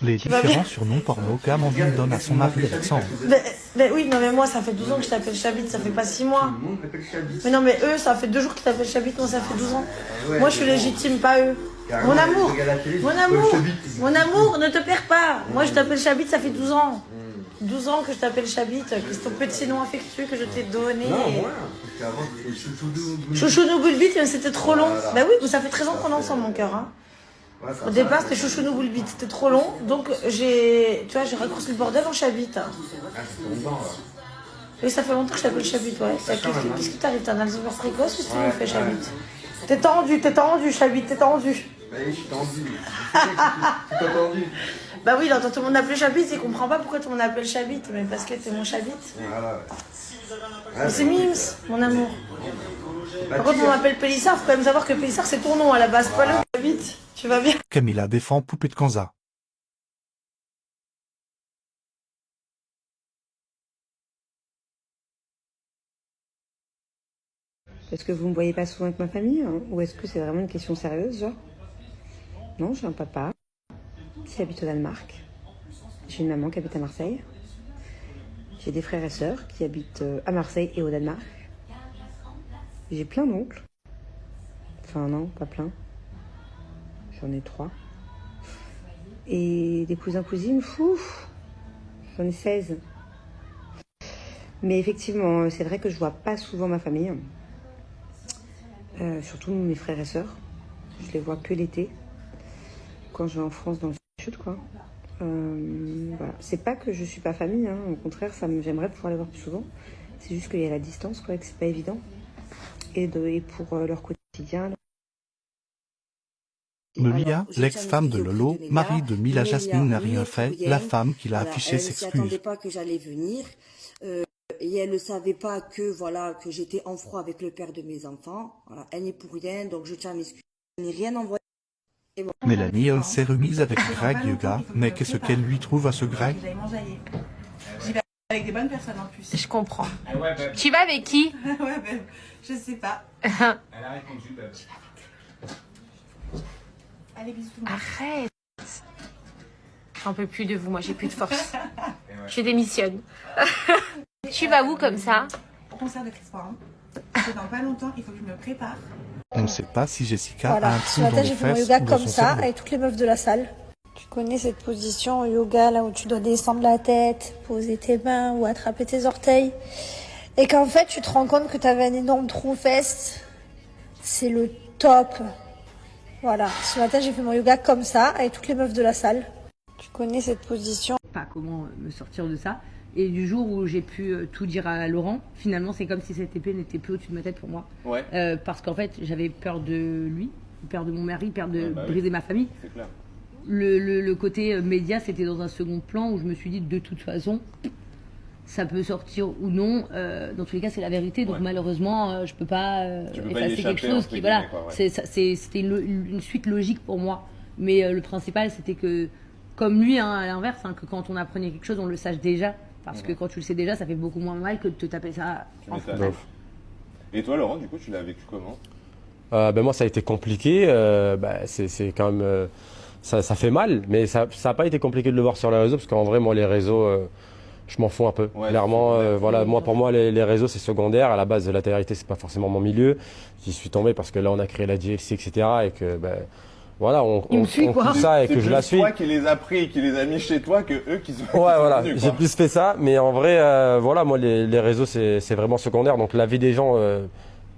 Les différents surnoms porno qu'Amandine donne à son mari Alexandre. Mais oui, non mais moi ça fait 12 ans que je t'appelle Chabit, ça fait pas 6 mois. Mais non mais eux, ça fait 2 jours qu'ils t'appellent Chabit, moi ça fait 12 ans. Moi je suis légitime, pas eux. Mon amour, ne te perds pas. Moi je t'appelle Chabit, ça fait 12 ans. 12 ans que je t'appelle Chabit, que c'est ton petit nom affectueux que je t'ai donné. Non, moi, parce qu'avant c'était Chouchounou Boulbit, mais c'était trop long. Bah oui, mais ça fait 13 ans qu'on est ensemble, mon cœur. Hein. Au départ, c'était Chouchounou Boulbit, c'était trop long. Donc j'ai raccourci le bordel en Chabit. Ah, c'était longtemps là. Oui, ça fait longtemps que je t'appelle Chabit, ouais. Qu'est-ce qui t'arrive? T'as un Alzheimer précoce ou c'est qu'on fait Chabit? T'es tendu, Chabit, t'es tendu. Bah oui, je suis tendu. Tu t'as tendu. Bah oui, quand tout le monde m'appelle Chabit, il comprend pas pourquoi tout le monde m'appelle Chabit, mais parce que t'es mon Chabit. Voilà, ouais. Mais c'est Mims, mon amour. Par contre, on m'appelle Pélissard, faut quand même savoir que Pélissard c'est ton nom à la base, pas le Chabit. Tu vas bien? Camilla défend Poupée de Kanza. Est-ce que vous me voyez pas souvent avec ma famille, hein, ou est-ce que c'est vraiment une question sérieuse, genre? Non, j'ai un papa qui habite au Danemark. J'ai une maman qui habite à Marseille. J'ai des frères et sœurs qui habitent à Marseille et au Danemark. J'ai plein d'oncles. Enfin non, pas plein. J'en ai 3. Et des cousins-cousines, fou, j'en ai 16. Mais effectivement, c'est vrai que je vois pas souvent ma famille. Surtout mes frères et sœurs. Je les vois que l'été. Quand je vais en France dans le sud, quoi. Voilà. C'est pas que je suis pas famille, hein. Au contraire, j'aimerais pouvoir les voir plus souvent. C'est juste qu'il y a la distance, quoi, et que c'est pas évident. Et pour leur quotidien. Melia, l'ex-femme de Lolo, mari de Mila Jasmine, n'a rien fait. La femme qui l'a affiché s'excuse. Elle ne s'attendait pas que j'allais venir. Et elle ne savait pas que j'étais en froid avec le père de mes enfants. Voilà, elle n'est pour rien, donc je tiens à m'excuser. Je n'ai rien envoyé. Bon. Mélanie, elle s'est remise avec Greg Yoga, mais qu'est-ce qu'elle lui trouve à ce Greg? J'y vais avec des bonnes personnes en plus. Je comprends. Tu vas avec qui? Ouais, ben, je sais pas. Elle a répondu, Allez, bisous. Arrête. J'en peux plus de vous, moi j'ai plus de force. Je démissionne. Tu vas où comme ça? Au concert de Chris Brown. C'est dans pas longtemps, il faut que je me prépare. On ne sait pas si Jessica Voilà, a un ce trou dans matin les j'ai fait mon fesses yoga ou dans comme son ça, cerveau. avec toutes les meufs de la salle. Tu connais cette position au yoga, là où tu dois descendre la tête, poser tes mains ou attraper tes orteils. Et qu'en fait, tu te rends compte que tu avais un énorme trou aux fesses. C'est le top. Voilà, ce matin j'ai fait mon yoga comme ça, avec toutes les meufs de la salle. Tu connais cette position? Pas comment me sortir de ça. Et du jour où j'ai pu tout dire à Laurent, finalement c'est comme si cette épée n'était plus au-dessus de ma tête pour moi. Ouais. Parce qu'en fait j'avais peur de lui, peur de mon mari, peur de oui. briser ma famille. C'est clair. Le côté média c'était dans un second plan où je me suis dit de toute façon ça peut sortir ou non. Dans tous les cas c'est la vérité, donc malheureusement je peux pas effacer quelque chose qui voilà. C'était une suite logique pour moi. Mais le principal c'était que comme lui hein, à l'inverse, hein, que quand on apprenait quelque chose on le sache déjà. Parce que quand tu le sais déjà, ça fait beaucoup moins mal que de te taper ça en frontal. Et toi, Laurent, du coup, tu l'as vécu comment? Moi, ça a été compliqué. C'est quand même, ça fait mal, mais ça n'a pas été compliqué de le voir sur les réseaux, parce qu'en vrai, moi, les réseaux, je m'en fous un peu. Ouais, clairement, voilà, moi, pour moi, les réseaux, c'est secondaire. À la base, la télé-réalité, c'est pas forcément mon milieu. J'y suis tombé parce que là, on a créé la DLC, etc. Et que, voilà, on pousse ça et que je la suis. C'est toi qui les as pris et qui les a mis chez toi que eux qui sont. Ouais, voilà, j'ai plus fait ça, mais en vrai, voilà, moi les réseaux c'est vraiment secondaire, donc la vie des gens,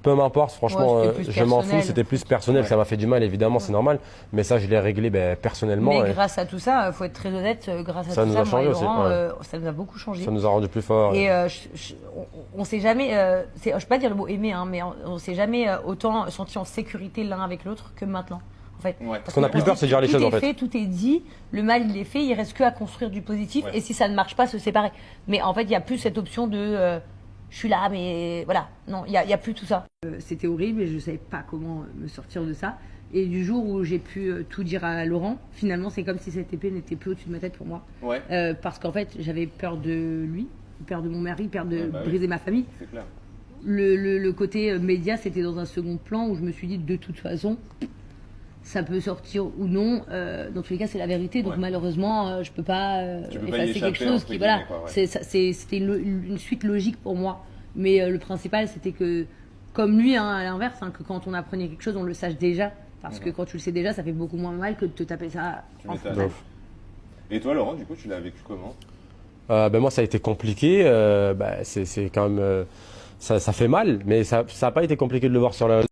peu m'importe, franchement, je m'en fous, c'était plus personnel, ça m'a fait du mal évidemment, c'est normal, mais ça je l'ai réglé personnellement. Mais grâce à tout ça, faut être très honnête, grâce à ça tout nous ça, a changé moi et Laurent, aussi, ça nous a beaucoup changé. Ça nous a rendu plus forts. Et on s'est jamais, je peux pas dire le mot aimer, hein, mais on s'est jamais autant senti en sécurité l'un avec l'autre que maintenant. En fait. Parce qu'on a plus peur, c'est de dire les choses en fait. Tout est dit, le mal il est fait, il reste que à construire du positif et si ça ne marche pas, se séparer. Mais en fait, il n'y a plus cette option de je suis là, mais voilà. Non, il y a plus tout ça. C'était horrible et je savais pas comment me sortir de ça. Et du jour où j'ai pu tout dire à Laurent, finalement, c'est comme si cette épée n'était plus au-dessus de ma tête pour moi. Ouais. Parce qu'en fait, j'avais peur de lui, peur de mon mari, peur de briser ma famille. C'est clair. Le côté média, c'était dans un second plan où je me suis dit de toute façon. ça peut sortir ou non. Dans tous les cas, c'est la vérité. Donc malheureusement, je peux pas effacer quelque chose qui, voilà, c'était une suite logique pour moi. Mais le principal, c'était que, comme lui, hein, à l'inverse, hein, que quand on apprenait quelque chose, on le sache déjà. Parce que quand tu le sais déjà, ça fait beaucoup moins mal que de te taper ça en frontal. Et toi, Laurent, du coup, tu l'as vécu comment? Moi, ça a été compliqué. C'est quand même, ça fait mal, mais ça n'a pas été compliqué de le voir sur la